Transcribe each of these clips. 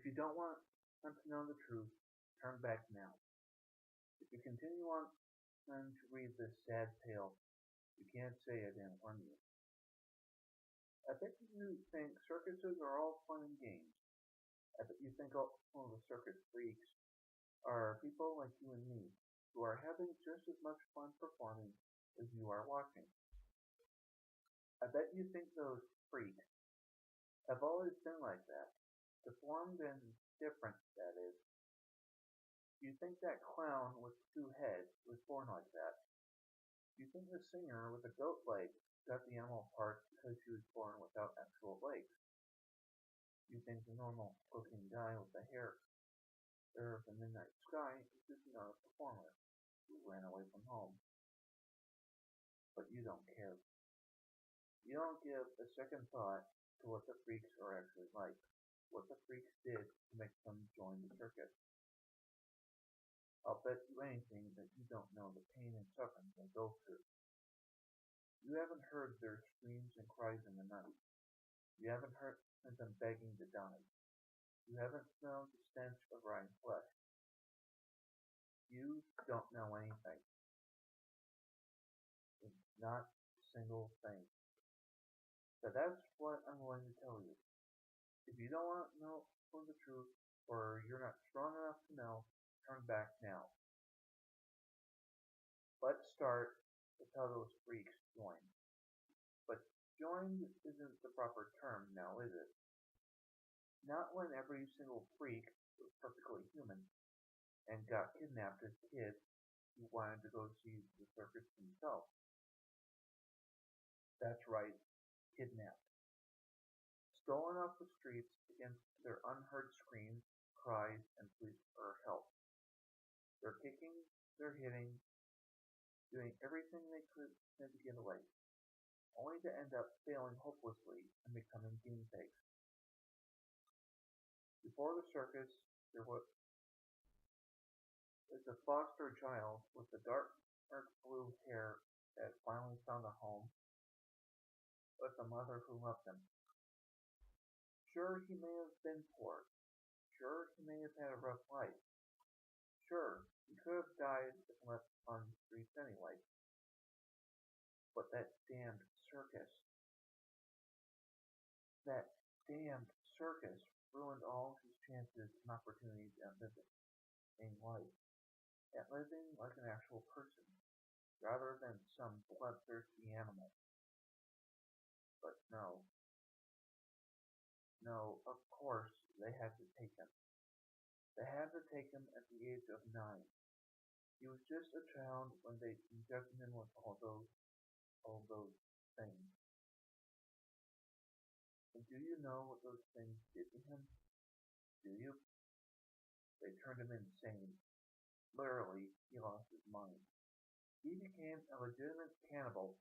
If you don't want them to know the truth, turn back now. If you continue on to read this sad tale, you can't say I didn't warn you. I bet you think circuses are all fun and games. I bet you think all the circus freaks are people like you and me, who are having just as much fun performing as you are watching. I bet you think those freaks have always been like that, deformed and different, that is. You think that clown with two heads was born like that. You think the singer with the goat legs got the animal parts because she was born without actual legs. You think the normal looking guy with the hair of the midnight sky is just another performer who ran away from home. But you don't care. You don't give a second thought to what the freaks are actually like, what the freaks did to make them join the circus. I'll bet you anything that you don't know the pain and suffering they go through. You haven't heard their screams and cries in the night. You haven't heard them begging to die. You haven't smelled the stench of rotting flesh. You don't know anything. Not a single thing. But that's what I'm going to tell you. If you don't want to know the truth, or you're not strong enough to know, turn back now. Let's start with how those freaks joined. But joined isn't the proper term now, is it? Not when every single freak was perfectly human and got kidnapped as kids who wanted to go see the circus themselves. That's right, kidnapped. Stolen off the streets against their unheard screams, cries, and pleas for help. They're kicking, they're hitting, doing everything they could to get away, only to end up failing hopelessly and becoming guinea pigs. Before the circus, there was a foster child with the dark blue hair that finally found a home with a mother who loved him. Sure, he may have been poor. Sure, he may have had a rough life. Sure, he could have died if left on the streets anyway. But that damned circus ruined all his chances and opportunities at living life, at living like an actual person, rather than some bloodthirsty animal. But no, no, of course they had to take him. They had to take him at the age of 9. He was just a child when they injected him with all those things. And do you know what those things did to him? Do you? They turned him insane. Literally, he lost his mind. He became a legitimate cannibal.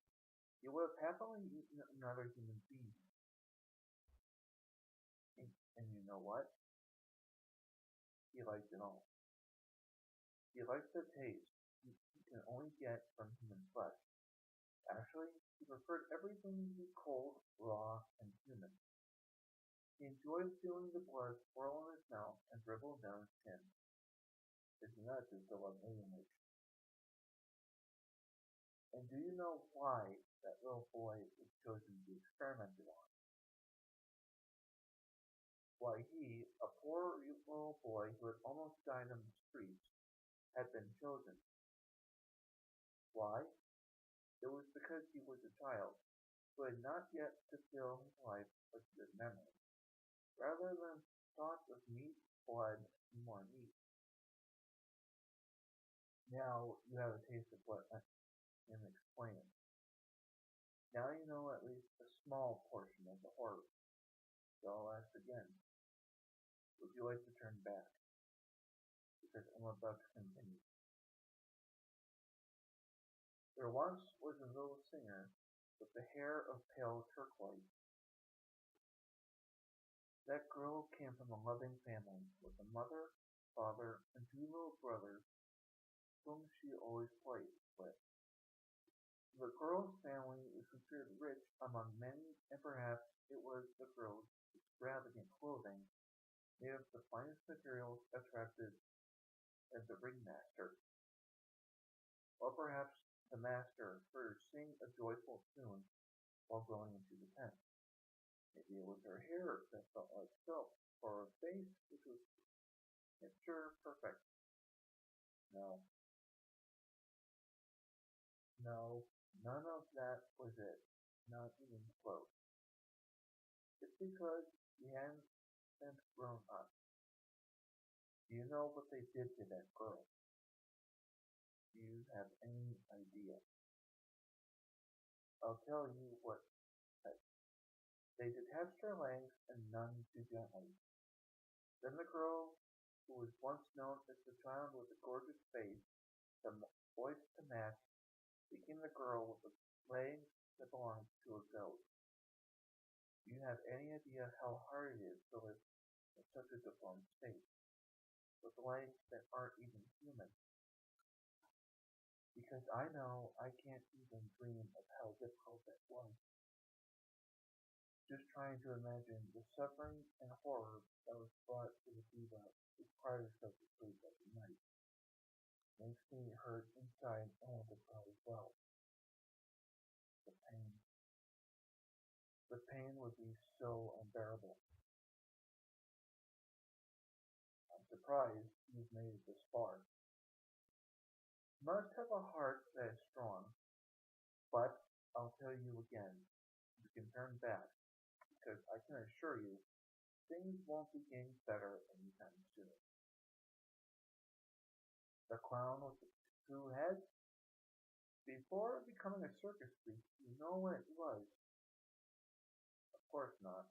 He would have happily eaten another human being. And you know what? He liked it all. He liked the taste he can only get from human flesh. Actually, he preferred everything to be cold, raw, and human. He enjoyed feeling the blood swirl in his mouth and dribble down his chin. Isn't that just a lovely image? And do you know why that little boy was chosen to be experimented on? Why he, a poor little boy who had almost died on the streets, had been chosen? Why? It was because he was a child who had not yet to fill his life with good memories, rather than thoughts of meat, blood, and more meat. Now you have a taste of what I am explaining. Now you know at least a small portion of the horror. So I'll ask again, would you like to turn back? Because I'm about to continue. There once was a little singer with the hair of pale turquoise. That girl came from a loving family with a mother, father, and 2 little brothers whom she always played with. The girl's family is considered rich among many, and perhaps it was the girl's extravagant clothing made of the finest materials attracted as the ringmaster, or perhaps the master heard her sing a joyful tune while going into the tent. Maybe it was her hair that felt like silk, or her face which was picture perfect. No, no, none of that was it. Not even close. It's because he hadn't grown up. Do you know what they did to that girl? Do you have any idea? I'll tell you what. They detached her legs and none too gently. Then the girl, who was once known as the child with the gorgeous face, the voice to match, became the girl with the legs that belonged to a goat. Do you have any idea how hard it is to live in such a deformed state, with legs that aren't even human? Because I know I can't even dream of how difficult that was. Just trying to imagine the suffering and horror that was brought to the diva who cried herself to sleep every night makes me hurt inside and want to cry as well. The pain. The pain would be so unbearable. I'm surprised you've made it this far. You must have a heart that is strong, but I'll tell you again, you can turn back, because I can assure you, things won't be getting better anytime soon. The clown with the two heads? Before becoming a circus freak, you know what it was. Of course not.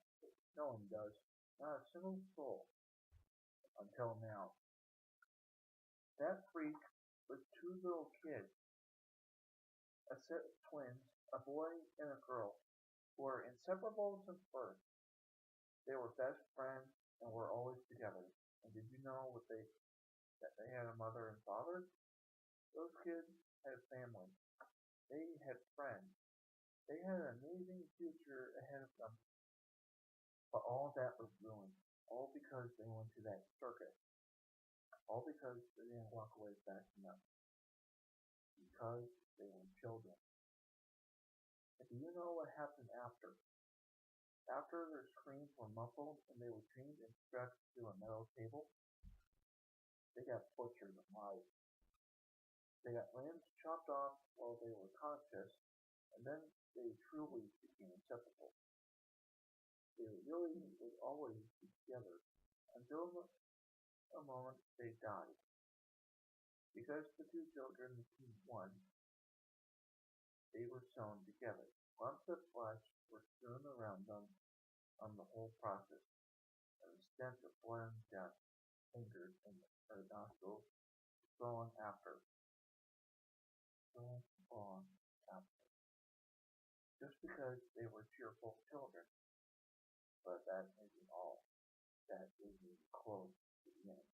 No one does. Not a single soul. Until now. That freak was two little kids, a set of twins, a boy and a girl, who were inseparable since birth. They were best friends and were always together. And did you know that they had a mother and father? Those kids had family. They had friends. They had an amazing future ahead of them. But all that was ruined. All because they went to that circus. All because they didn't walk away fast enough. Because they were children. And do you know what happened after? After their screams were muffled and they were chained and strapped to a metal table, they got butchered alive. They got limbs chopped off while they were conscious, and then they truly became inseparable. They really would always be together until the moment they died. Because the two children became one, they were sewn together. Lumps of flesh were strewn around them on the whole process, and the stench of blood and death lingered in their nostrils so long after. So long after. Just because they were cheerful children. But that isn't all. That isn't close to the end.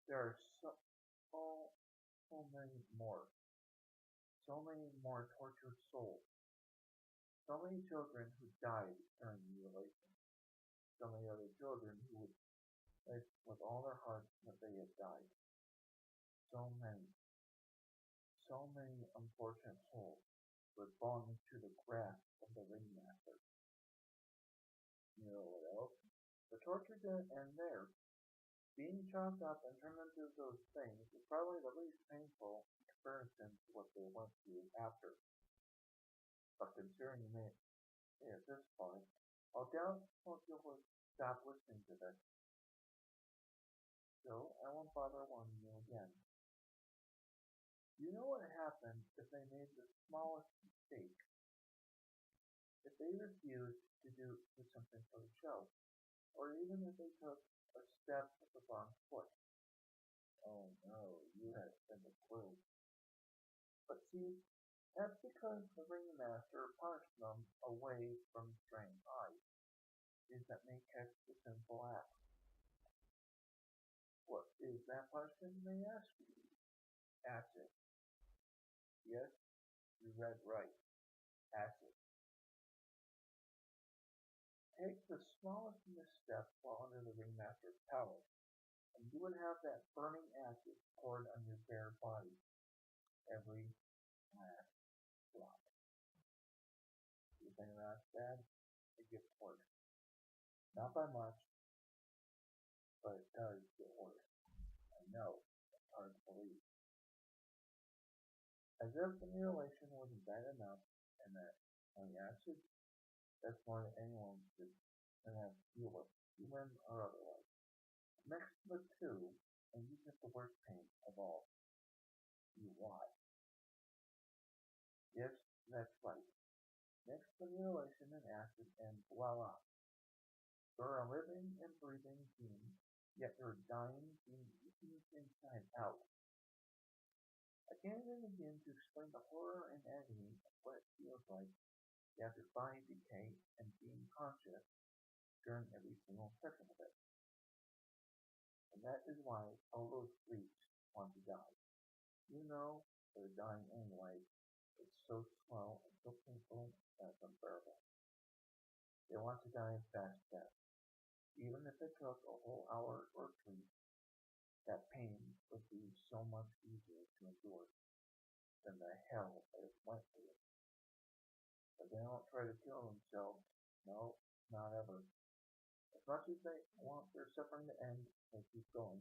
There are so many more. So many more tortured souls. So many children who died during the mutilation. So many other children who would live with all their hearts that they had died. So many. So many unfortunate souls would fall into the grasp of the ringmaster. You know what else? The torture didn't end there. Being chopped up and turned into those things is probably the least painful in comparison to what they went through after. But considering you made it this far, I'll doubt most people would stop listening to this. So I won't bother warning you again. You know what happened if they made the smallest mistake? If they refused to do something for the show, or even if they took a step with the wrong foot. Oh no, you had been a clue. But see, that's because the ringmaster punished them away from straying eyes. Is that may catch the sinful act. What is that punishment, you may ask? Acid. Yes, you read right. Acid. take the smallest misstep while under the ringmaster's power, and you would have that burning acid poured on your bare body, every last drop. You think that's bad? It gets worse. Not by much, but it does get worse. I know, it's hard to believe. As if the mutilation wasn't bad enough, and that on the acid, that's more than anyone should have to deal with, human or otherwise. Mix the two, and you get the worst pain of all. You watch. Yes, that's right. Mix the mutilation and acid, and voila! You're a living and breathing being, yet you're dying, being eaten inside out. I can't even begin to explain the horror and agony of what it feels like after body decay and being conscious during every single second of it. And that is why all those freaks want to die. You know they're dying anyway. It's so slow and so painful that it's unbearable. They want to die a fast death. Even if it took a whole hour or two, that pain would be so much easier to endure than the hell they went through. But they don't try to kill themselves. No, not ever. As much as they want their suffering to end, they keep going.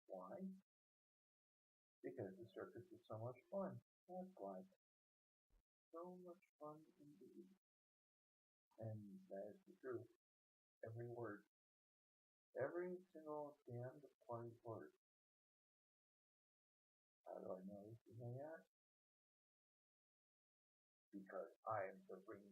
Why? Because the circus is so much fun. That's why. So much fun indeed. And that is the truth. Every word. Every single damned bloody word. How do I know this, you may ask? Because I am the ring